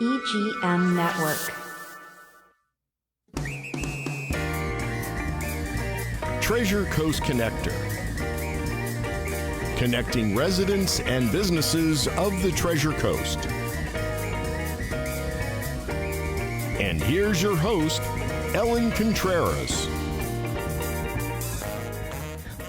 EGM Network. Treasure Coast Connector. Connecting residents and businesses of the Treasure Coast. And here's your host, Ellen Contreras.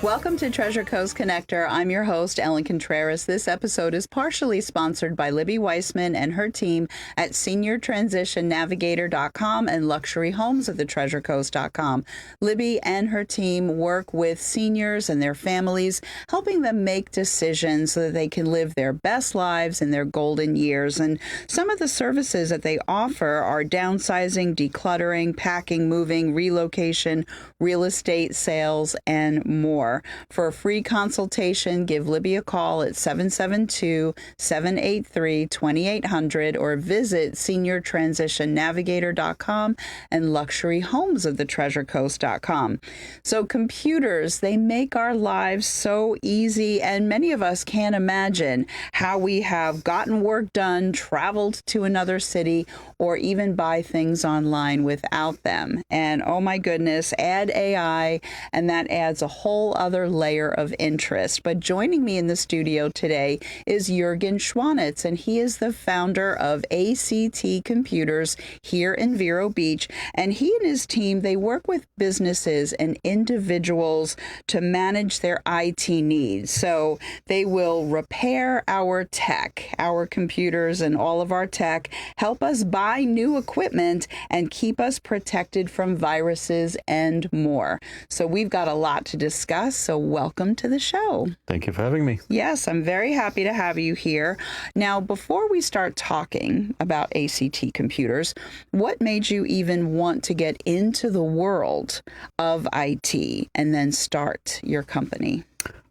Welcome to Treasure Coast Connector. I'm your host, Ellen Contreras. This episode is partially sponsored by Libby Weissman and her team at SeniorTransitionNavigator.com and LuxuryHomesOfTheTreasureCoast.com. Libby and her team work with seniors and their families, helping them make decisions so that they can live their best lives in their golden years. And some of the services that they offer are downsizing, decluttering, packing, moving, relocation, real estate sales, and more. For a free consultation, give Libby a call at 772-783-2800 or visit SeniorTransitionNavigator.com and LuxuryHomesOfTheTreasureCoast.com. So computers, they make our lives so easy, and many of us can't imagine how we have gotten work done, traveled to another city, or even buy things online without them. And oh my goodness, add AI, and that adds a whole other layer of interest. But joining me in the studio today is Jurgen Schwanitz, and he is the founder of ACT Computers here in Vero Beach. And he and his team, they work with businesses and individuals to manage their IT needs. So they will repair our tech, our computers and all of our tech, help us buy new equipment, and keep us protected from viruses and more. So we've got a lot to discuss. So welcome to the show. Thank you for having me. Yes, I'm very happy to have you here. Now, before we start talking about ACT Computers, what made you even want to get into the world of IT and then start your company?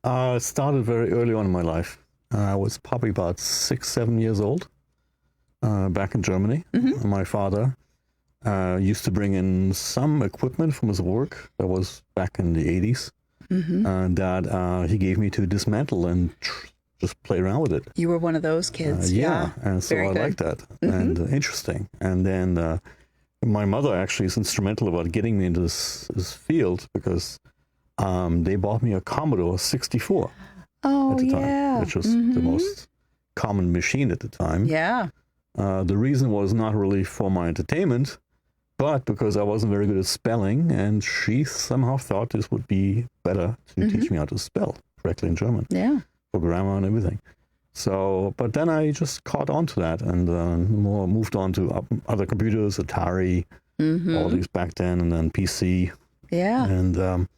It started very early on in my life. I was probably about 6, 7 years old back in Germany. Mm-hmm. My father used to bring in some equipment from his work. That was back in the 80s. Mm-hmm. That he gave me to dismantle and just play around with it. You were one of those kids. Yeah. And so Very I good. liked that. Mm-hmm. And interesting. And then my mother actually is instrumental about getting me into this field because they bought me a Commodore 64 at the time, which was the most common machine at the time. Yeah. The reason was not really for my entertainment, but because I wasn't very good at spelling, and she somehow thought this would be better to teach me how to spell correctly in German. Yeah. For grammar and everything. So, but then I just caught on to that and more moved on to other computers, Atari, all these back then, and then PC. Yeah. And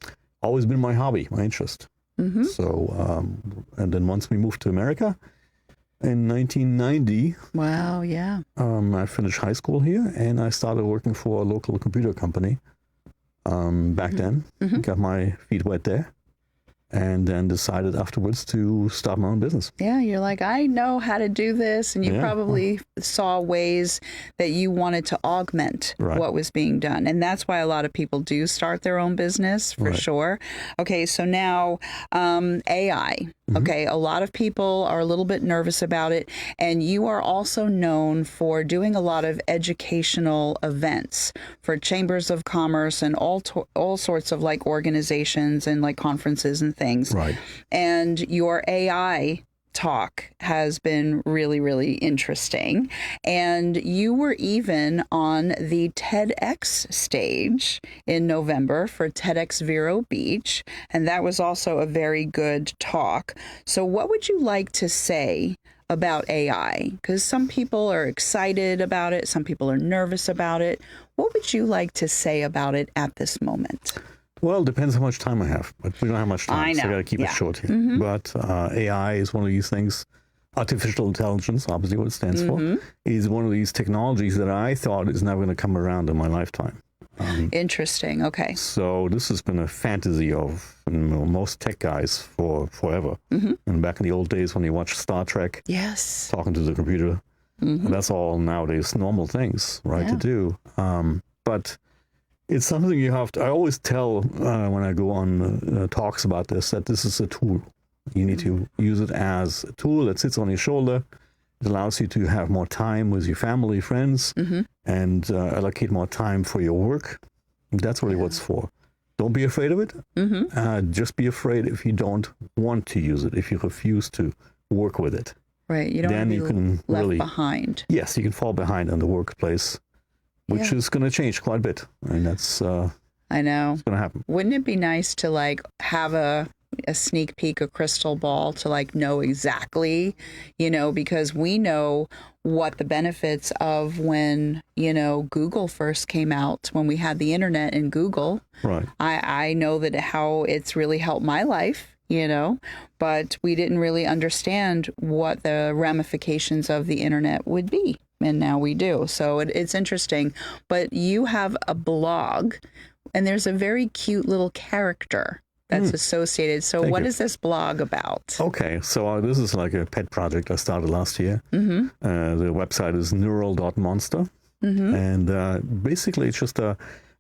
always been my hobby, my interest. Mm-hmm. So, and then once we moved to America, in 1990, wow, yeah. I finished high school here, and I started working for a local computer company back then. Got my feet wet there, and then decided afterwards to start my own business. Yeah, you're like, I know how to do this, and you probably saw ways that you wanted to augment what was being done. And that's why a lot of people do start their own business, for sure. Okay, so now AI. Okay, a lot of people are a little bit nervous about it, and you are also known for doing a lot of educational events for chambers of commerce and all sorts of like organizations and like conferences and things. Right. And your AI talk has been really, really interesting. And you were even on the TEDx stage in November for TEDx Vero Beach. And that was also a very good talk. So what would you like to say about AI? Because some people are excited about it. Some people are nervous about it. What would you like to say about it at this moment? Well, it depends how much time I have, but we don't have much time, I know. so I got to keep it short here. But AI is one of these things, artificial intelligence, obviously what it stands for, is one of these technologies that I thought is never going to come around in my lifetime. Interesting. Okay. So this has been a fantasy of most tech guys for forever. And back in the old days when you watched Star Trek, talking to the computer, that's all nowadays normal things, right, to do. But it's something you have to, I always tell when I go on talks about this, that this is a tool. You need to use it as a tool that sits on your shoulder. It allows you to have more time with your family, friends, and allocate more time for your work. That's really what it's for. Don't be afraid of it. Just be afraid if you don't want to use it, if you refuse to work with it. Right. You don't Then want to you be can left really, behind. yes, you can fall behind in the workplace, which is going to change quite a bit. And that's I know. going to happen. Wouldn't it be nice to like have a sneak peek, a crystal ball to like know exactly, you know, because we know what the benefits of when, you know, Google first came out, when we had the internet and Google. Right. I know that how it's really helped my life, you know, but we didn't really understand what the ramifications of the internet would be. And now we do. So it's interesting. But you have a blog and there's a very cute little character that's associated. So Thank what you. is this blog about? Okay, so this is like a pet project I started last year. The website is neural.monster. And basically it's just a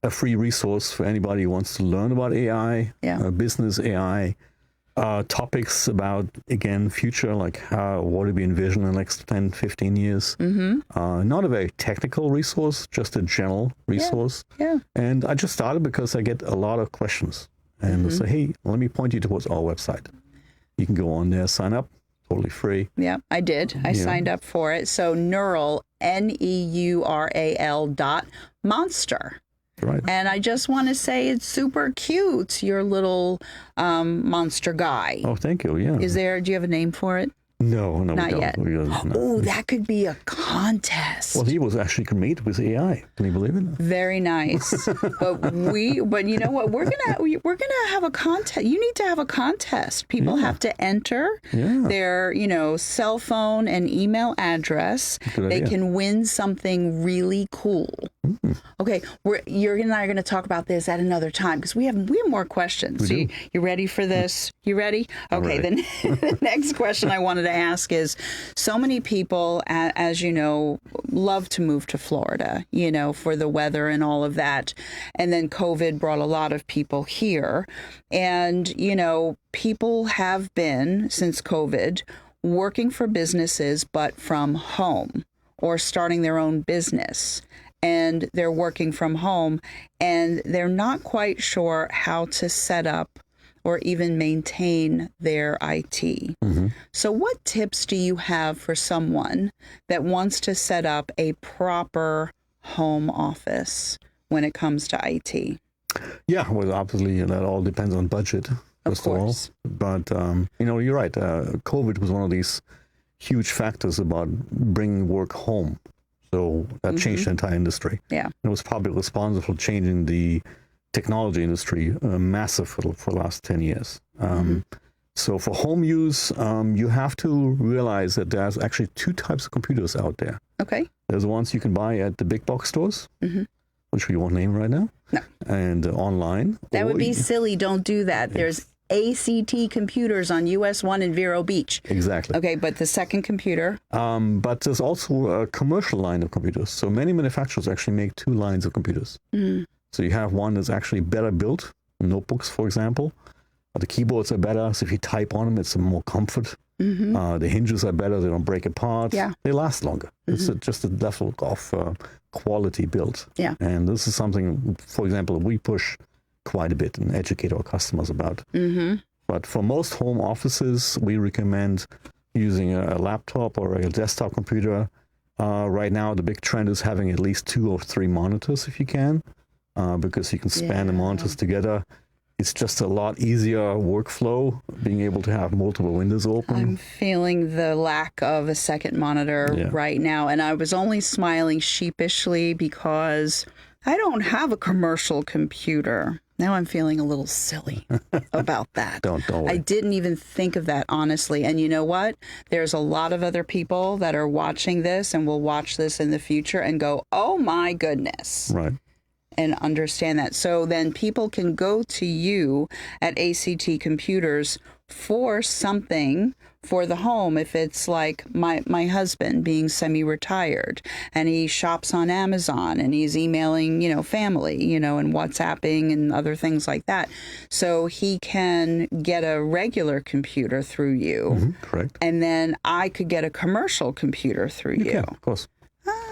free resource for anybody who wants to learn about AI, business AI, topics about, again, future, like what do we envision in the next 10, 15 years. Not a very technical resource, just a general resource. Yeah. And I just started because I get a lot of questions. And they say, hey, let me point you towards our website. You can go on there, sign up, totally free. Yeah, I did. I signed up for it. So Neural, NEURAL.monster. Right. And I just want to say it's super cute, your little monster guy. Oh, thank you. Yeah. Do you have a name for it? No, Not we don't. yet. We don't, no. Oh, that could be a contest. Well, he was actually created with AI. Can you believe it? Very nice. but you know what? We're gonna have a contest. You need to have a contest. People have to enter their, you know, cell phone and email address. Good They idea. can win something really cool. Okay, Jurgen and I are going to talk about this at another time because we have more questions. We do. You ready for this? You ready? Okay, ready. the next question I wanted to ask is, so many people, as you know, love to move to Florida, you know, for the weather and all of that. And then COVID brought a lot of people here. And, you know, people have been, since COVID, working for businesses, but from home or starting their own business. And they're working from home and they're not quite sure how to set up or even maintain their IT. So what tips do you have for someone that wants to set up a proper home office when it comes to IT? Yeah, well, obviously that all depends on budget, first of all. But, you know, you're right. COVID was one of these huge factors about bringing work home. So that changed the entire industry. Yeah. It was probably responsible for changing the technology industry massive for the last 10 years. So for home use, you have to realize that there's actually two types of computers out there. Okay. There's the ones you can buy at the big box stores, which we won't name right now, No. and online. That would or be silly. Don't do that. There's ACT computers on US 1 in Vero Beach. Exactly. Okay, but the second computer? But there's also a commercial line of computers. So many manufacturers actually make two lines of computers. So you have one that's actually better built, notebooks, for example. The keyboards are better, so if you type on them, it's more comfort. The hinges are better, they don't break apart. Yeah. They last longer. It's just a level of quality built. Yeah. And this is something, for example, we push quite a bit and educate our customers about. But for most home offices, we recommend using a laptop or a desktop computer. Right now, the big trend is having at least 2 or 3 monitors if you can, because you can span the monitors together. It's just a lot easier workflow, being able to have multiple windows open. I'm feeling the lack of a second monitor right now. And I was only smiling sheepishly because I don't have a commercial computer. Now I'm feeling a little silly about that. Don't worry. I didn't even think of that, honestly. And you know what? There's a lot of other people that are watching this and will watch this in the future and go, oh my goodness. Right. And understand that. So then people can go to you at ACT Computers for something for the home. If it's like my husband being semi-retired and he shops on Amazon and he's emailing, family, and WhatsApping and other things like that. So he can get a regular computer through you. Correct. And then I could get a commercial computer through you. Yeah, of course.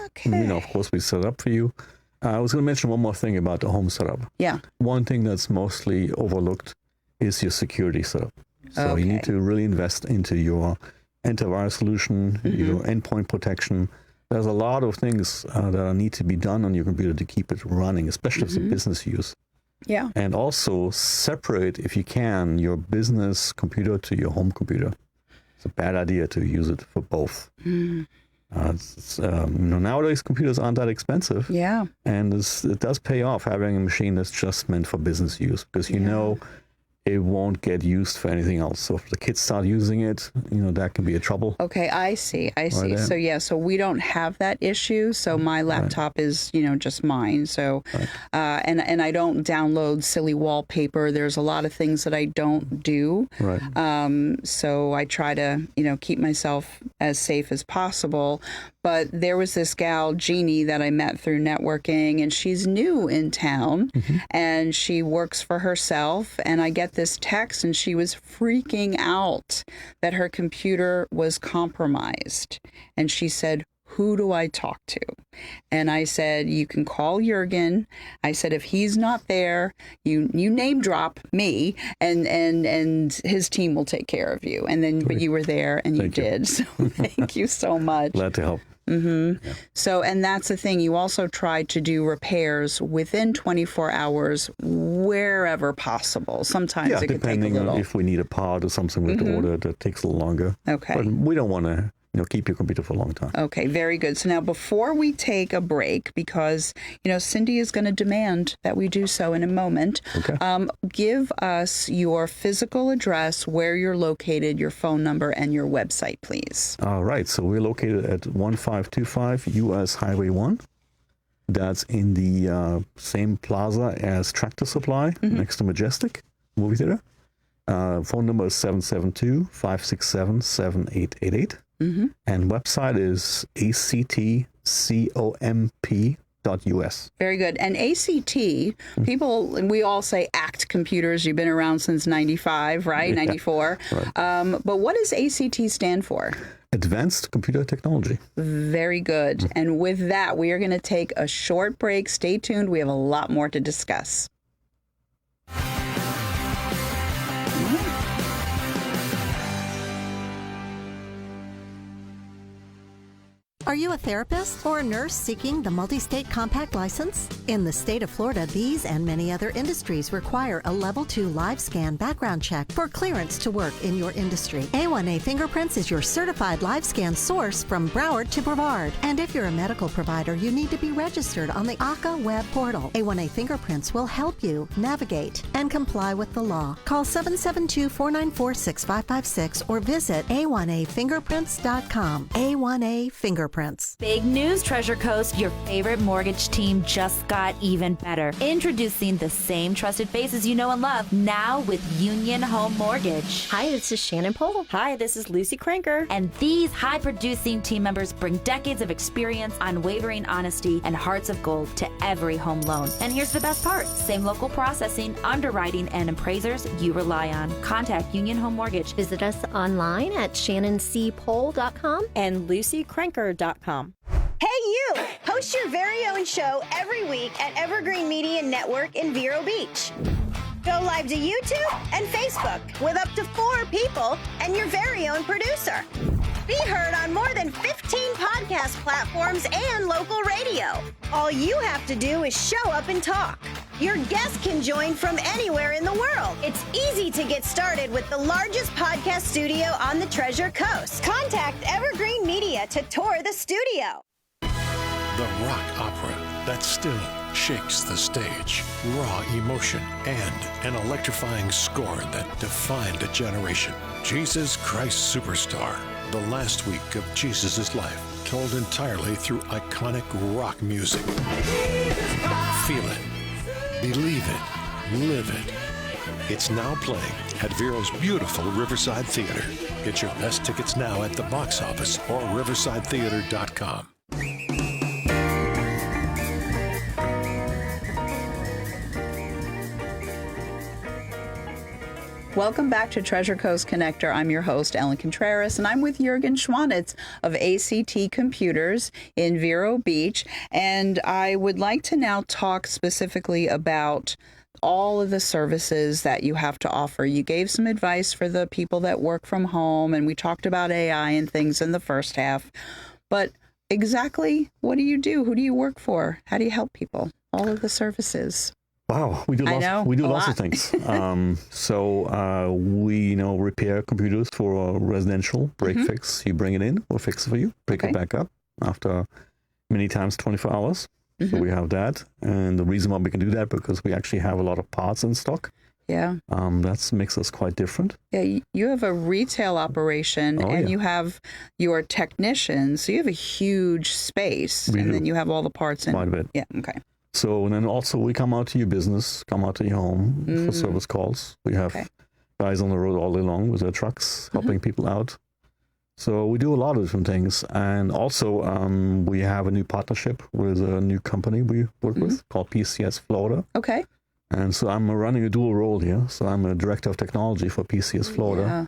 Okay. Of course, we set it up for you. I was going to mention one more thing about the home setup. Yeah. One thing that's mostly overlooked is your security setup. So you need to really invest into your antivirus solution, your endpoint protection. There's a lot of things that need to be done on your computer to keep it running, especially as a business use. Yeah. And also separate, if you can, your business computer to your home computer. It's a bad idea to use it for both. Nowadays computers aren't that expensive. Yeah. And it does pay off having a machine that's just meant for business use, because you know it won't get used for anything else. So if the kids start using it, that can be a trouble. Okay, I see. Right. So we don't have that issue. So my laptop is, just mine. So, and I don't download silly wallpaper. There's a lot of things that I don't do. Right. So I try to, keep myself as safe as possible. But there was this gal, Jeannie, that I met through networking, and she's new in town, and she works for herself. And I get this text, and she was freaking out that her computer was compromised. And she said, "Who do I talk to?" And I said, "You can call Jurgen." I said, "If he's not there, you name drop me, and his team will take care of you." And then, but you were there, and you did. So thank you so much. Glad to help. Yeah. So, and that's the thing. You also try to do repairs within 24 hours wherever possible. Sometimes it could take a depending little. on if we need a part or something with the order, that takes a little longer. Okay. But we don't want to keep your computer for a long time. Okay, very good. So now before we take a break, because, Cindy is going to demand that we do so in a moment, give us your physical address, where you're located, your phone number, and your website, please. All right. So we're located at 1525 US Highway 1. That's in the same plaza as Tractor Supply, next to Majestic Movie Theater. Phone number is 772-567-7888. And website is actcomp.us. Very good. And ACT, people, we all say ACT computers. You've been around since 95, right? 94. Right. But what does ACT stand for? Advanced Computer Technology. Very good. And with that, we are going to take a short break. Stay tuned. We have a lot more to discuss. Are you a therapist or a nurse seeking the multi-state compact license? In the state of Florida, these and many other industries require a Level 2 live scan background check for clearance to work in your industry. A1A Fingerprints is your certified live scan source from Broward to Brevard. And if you're a medical provider, you need to be registered on the ACA web portal. A1A Fingerprints will help you navigate and comply with the law. Call 772-494-6556 or visit a1afingerprints.com. A1A Fingerprints. Big news, Treasure Coast. Your favorite mortgage team just got even better. Introducing the same trusted faces you know and love, now with Union Home Mortgage. Hi, this is Shannon Pohl. Hi, this is Lucy Cranker. And these high-producing team members bring decades of experience, unwavering honesty, and hearts of gold to every home loan. And here's the best part. Same local processing, underwriting, and appraisers you rely on. Contact Union Home Mortgage. Visit us online at shannonCpohl.com and LucyCranker.com. Hey you! Host your very own show every week at Evergreen Media Network in Vero Beach. Go live to YouTube and Facebook with up to 4 people and your very own producer. Be heard on more than 15 podcast platforms and local radio. All you have to do is show up and talk. Your guests can join from anywhere in the world. It's easy to get started with the largest podcast studio on the Treasure Coast. Contact Evergreen Media to tour the studio. The rock opera that still shakes the stage. Raw emotion and an electrifying score that defined a generation. Jesus Christ Superstar. The last week of Jesus' life, told entirely through iconic rock music. Feel it. Believe it. Live it. It's now playing at Vero's beautiful Riverside Theater. Get your best tickets now at the box office or riversidetheater.com. Welcome back to Treasure Coast Connector. I'm your host, Ellen Contreras, and I'm with Jurgen Schwanitz of ACT Computers in Vero Beach. And I would like to now talk specifically about all of the services that you have to offer. You gave some advice for the people that work from home, and we talked about AI and things in the first half. But exactly what do you do? Who do you work for? How do you help people? All of the services. Wow, we do lots of things. We repair computers for residential break fix. You bring it in, we'll fix it for you, pick it back up after many times 24 hours. So we have that, and the reason why we can do that because we actually have a lot of parts in stock. Yeah. That makes us quite different. Yeah, you have a retail operation, you have your technicians, so you have a huge space, then you have all the parts in. Quite a bit. Yeah, okay. So, and then also we come out to your business, come out to your home for service calls. We have guys on the road all day long with their trucks, helping people out. So we do a lot of different things. And also we have a new partnership with a new company we work with called PCS Florida. Okay. And so I'm running a dual role here. So I'm a director of technology for PCS Florida,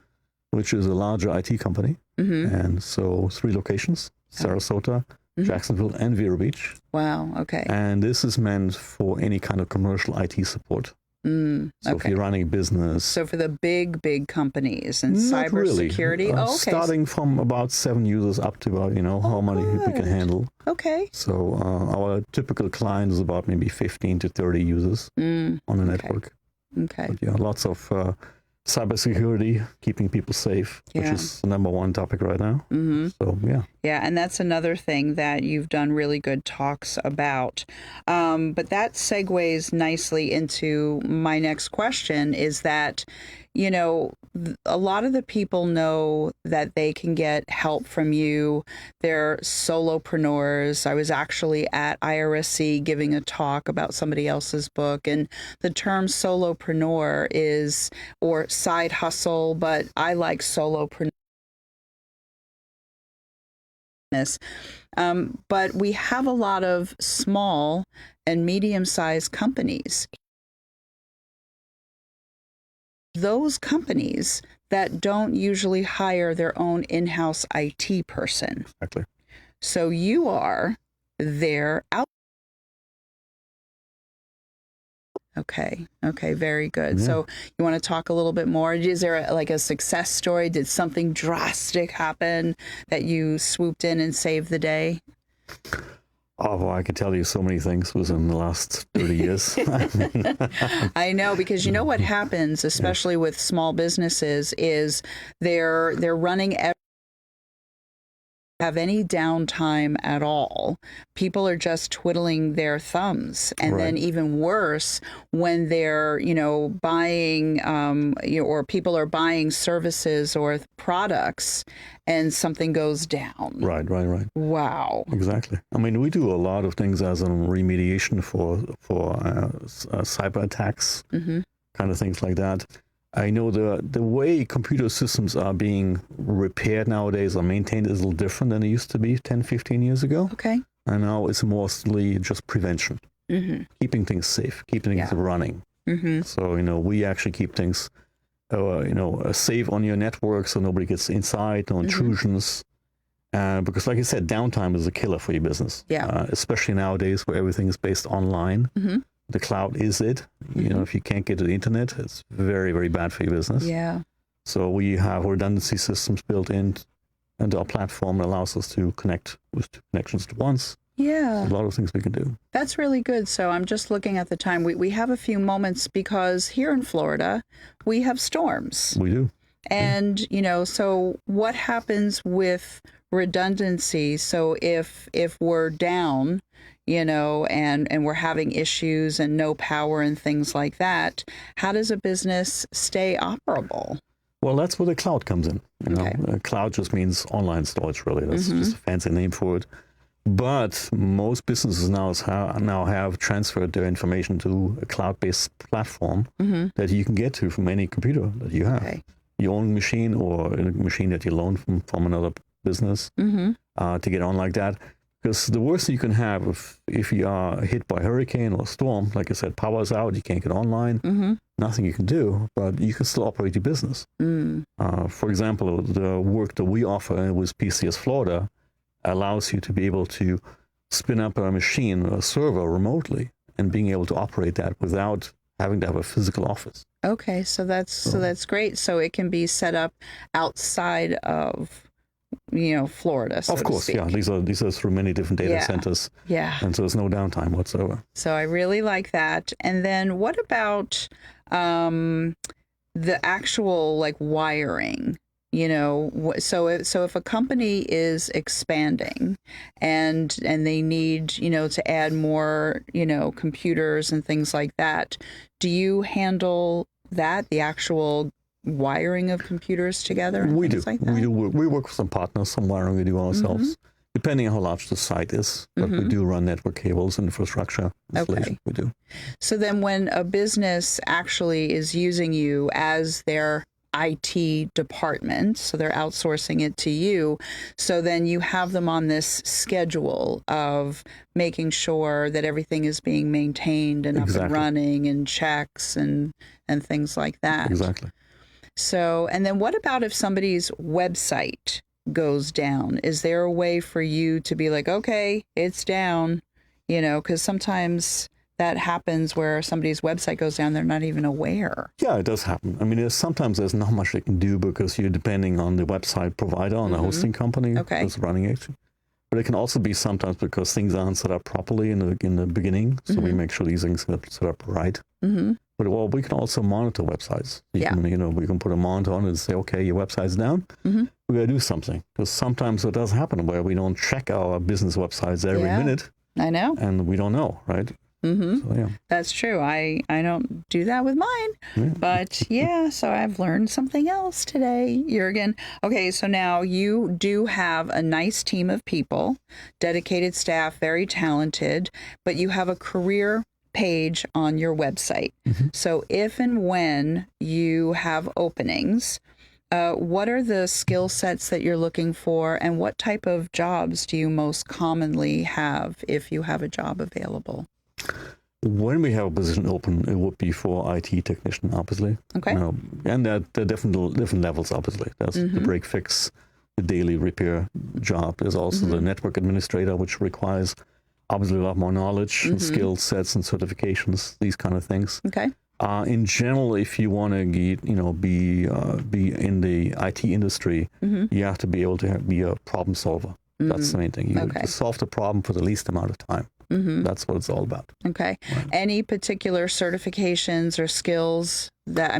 which is a larger IT company. And so 3 locations, Sarasota, Jacksonville, and Vero Beach. Wow, okay. And this is meant for any kind of commercial IT support. So if you're running a business. So for the big companies and cybersecurity? Really. Starting from about 7 users up to about, how many we can handle. Okay. So our typical client is about maybe 15 to 30 users on the network. Okay. But lots of cybersecurity, keeping people safe, which is the number one topic right now. So, Yeah, and that's another thing that you've done really good talks about. But that segues nicely into my next question is that, a lot of the people know that they can get help from you. They're solopreneurs. I was actually at IRSC giving a talk about somebody else's book, and the term solopreneur is, or side hustle, but I like solopreneur. But we have a lot of small and medium-sized companies. Those companies that don't usually hire their own in-house IT person. Exactly. So you are their out. Okay, very good. So you want to talk a little bit more? Is there a success story? Did something drastic happen that you swooped in and saved the day? Oh, well, I could tell you so many things within the last 30 years. I know, because you know what happens, especially with small businesses, is they're running have any downtime at all. People are just twiddling their thumbs. And then even worse, when they're, buying, or people are buying services or products and something goes down. Right. Wow. Exactly. I mean, we do a lot of things as a remediation for cyber attacks, kind of things like that. I know the way computer systems are being repaired nowadays or maintained is a little different than it used to be 10, 15 years ago. Okay. And now it's mostly just prevention, keeping things safe, keeping things running. So, we actually keep things, safe on your network so nobody gets inside, no intrusions. Because like I said, downtime is a killer for your business. Yeah. Especially nowadays where everything is based online. The cloud is it. If you can't get to the internet, it's very, very bad for your business. Yeah. So we have redundancy systems built into our platform that allows us to connect with 2 connections at once. Yeah. There's a lot of things we can do. That's really good. So I'm just looking at the time. We have a few moments because here in Florida, we have storms. We do. And, so what happens with redundancy? So if we're down, and we're having issues and no power and things like that, how does a business stay operable? Well, that's where the cloud comes in. Cloud just means online storage, really. That's just a fancy name for it. But most businesses now have transferred their information to a cloud-based platform that you can get to from any computer that you have. Okay. Your own machine or a machine that you loan from another business to get on like that. Because the worst you can have if you are hit by a hurricane or a storm, like I said, power's out, you can't get online, nothing you can do, but you can still operate your business. For example, the work that we offer with PCS Florida allows you to be able to spin up a machine, a server remotely, and being able to operate that without having to have a physical office. Okay, so that's great. So it can be set up outside of Florida. So of course, yeah. These are through many different data centers. Yeah. And so there's no downtime whatsoever. So I really like that. And then what about the actual wiring? So if a company is expanding and they need, to add more, computers and things like that, do you handle that, the actual wiring of computers together? And we do. Like that? We do. We work with some partners. Some wiring we do ourselves, depending on how large the site is. But we do run network cables and infrastructure installation. Okay. We do. So then when a business actually is using you as their IT department, so they're outsourcing it to you, so then you have them on this schedule of making sure that everything is being maintained and up and running and checks and things like that. Exactly. So, and then what about if somebody's website goes down? Is there a way for you to be like, okay, it's down, because sometimes that happens where somebody's website goes down, they're not even aware. Yeah, it does happen. I mean, sometimes there's not much they can do because you're depending on the website provider, on the hosting company that's running it. But it can also be sometimes because things aren't set up properly in the beginning, so we make sure these things are set up right. But we can also monitor websites. We can put a monitor on it and say, okay, your website's down. We got to do something, because sometimes it does happen where we don't check our business websites every minute. I know, and we don't know, right? So, yeah. That's true. I don't do that with mine, but so I've learned something else today, Jurgen. Okay, so now you do have a nice team of people, dedicated staff, very talented, but you have a career page on your website. So if and when you have openings, what are the skill sets that you're looking for, and what type of jobs do you most commonly have if you have a job available? When we have a position open, it would be for IT technician, obviously. Okay. And there are different levels, obviously. There's the break fix, the daily repair job. There's also the network administrator, which requires obviously a lot more knowledge and skill sets and certifications, these kind of things. Okay. In general, if you want to be in the IT industry, you have to be able to be a problem solver. That's the main thing. You have to solve the problem for the least amount of time. That's what it's all about. Okay. Right. Any particular certifications or skills that,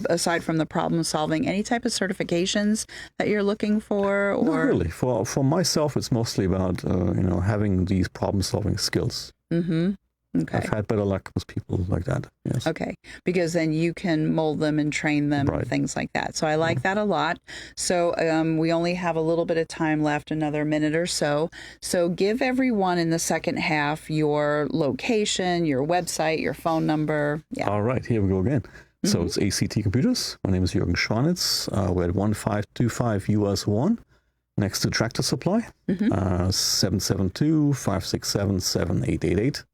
aside from the problem solving, any type of certifications that you're looking for? Or? Not really. For myself, it's mostly about, having these problem solving skills. Okay. I've had better luck with people like that. Yes. Okay. Because then you can mold them and train them and things like that. So I like that a lot. So we only have a little bit of time left, another minute or so. So give everyone in the second half your location, your website, your phone number. Yeah. All right. Here we go again. So it's ACT Computers. My name is Jurgen Schwanitz. We're at 1525 US 1 next to Tractor Supply, 772-567-7888.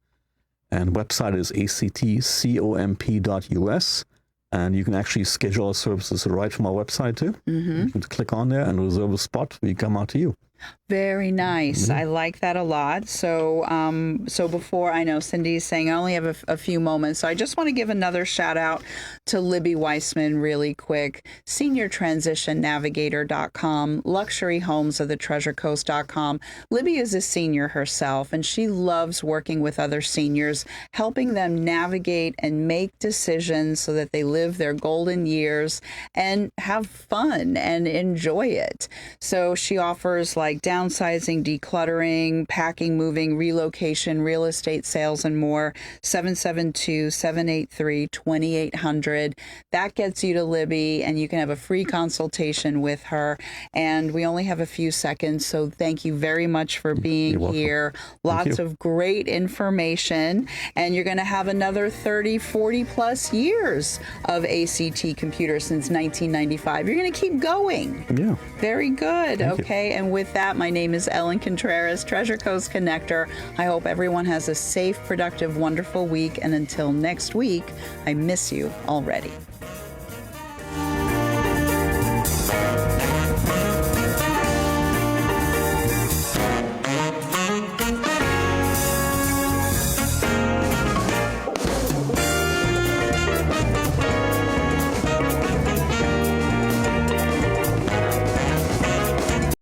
And website is actcomp.us. And you can actually schedule our services right from our website too. You can click on there and reserve a spot. We come out to you. Very nice. I like that a lot. So before, I know Cindy's saying I only have a few moments, so I just want to give another shout out to Libby Weissman really quick. SeniorTransitionNavigator.com, LuxuryHomesOfTheTreasureCoast.com. Libby is a senior herself, and she loves working with other seniors, helping them navigate and make decisions so that they live their golden years and have fun and enjoy it. So she offers like down downsizing, decluttering, packing, moving, relocation, real estate sales, and more. 772-783-2800. That gets you to Libby, and you can have a free consultation with her. And we only have a few seconds, so thank you very much for being here. Lots of great information, and you're going to have another 30, 40 plus years of ACT computers since 1995. You're going to keep going. Yeah. Very good. Thank Okay. And with that, my name is Ellen Contreras, Treasure Coast Connector. I hope everyone has a safe, productive, wonderful week. And until next week, I miss you already.